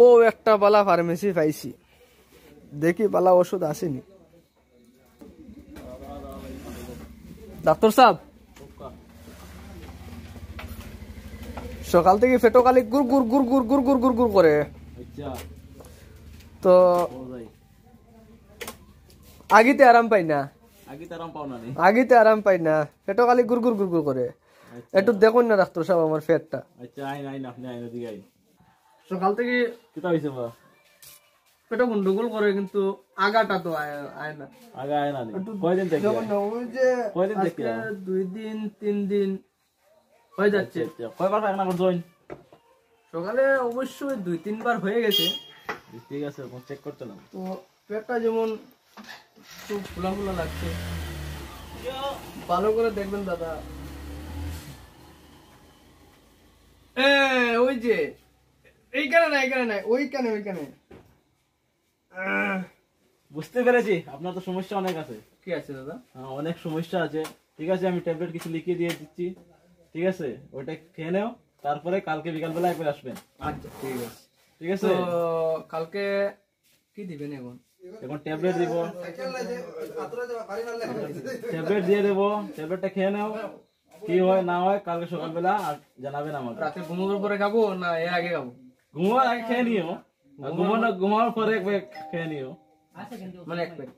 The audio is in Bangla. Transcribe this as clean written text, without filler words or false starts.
ও একটা বালা ফার্মেসি পাইছি, দেখি বালা ওষুধ আসেনি। ডাক্তার সাহেব, সকাল থেকে পেটো খালি গুর গুর গুর গুর গুর গুর গুর গুর করে, তো আগিতে আরাম পাই না, আগিতে আরাম পাই না, পেটো খালি গুর গুর গুর গুর করে। একটু দেখুন না ডাক্তার সাহেব আমার পেটটা। সকাল থেকে পেটো গন্ডগোল করে, কিন্তু আগাটা তো আয় না। ওই যে 2 দিন 3 দিন হয়ে যাচ্ছে। সকালে অবশ্যই 2-3 বার হয়ে গেছে। ঠিক আছে, চেক করছিলাম তো পেটটা যেমন খুব ফুলা ফুলা লাগছে, ভালো করে দেখবেন দাদা। ওই যে এইখানে না, এইখানে না, ওইখানে ওইখানে। বুঝতে পেরেছি, আপনার তো সমস্যা অনেক আছে। কি আছে দাদা? অনেক সমস্যা আছে। ঠিক আছে, আমি ট্যাবলেট কিছু লিখিয়ে দিয়ে দিচ্ছি, ঠিক আছে? ওইটা খেয়ে নাও, তারপরে কালকে বিকালবেলা একবার আসবেন। আচ্ছা ঠিক আছে, ঠিক আছে। তো কালকে কি দিবেন? এখন ট্যাবলেট দিব, ট্যাবলেট দিয়ে দেবো, ট্যাবলেটটা খেয়ে নাও, কি হয় না হয় কালকে সকালবেলা জানাবেন আমাকে। রাতে ঘুমানোর পরে খাবো না এর আগে খাবো? ঘুমানোর আগে খেয়ে নিও, ঘুমানোর পরে একবার খেয়ে নিও, মানে এক প্লেট।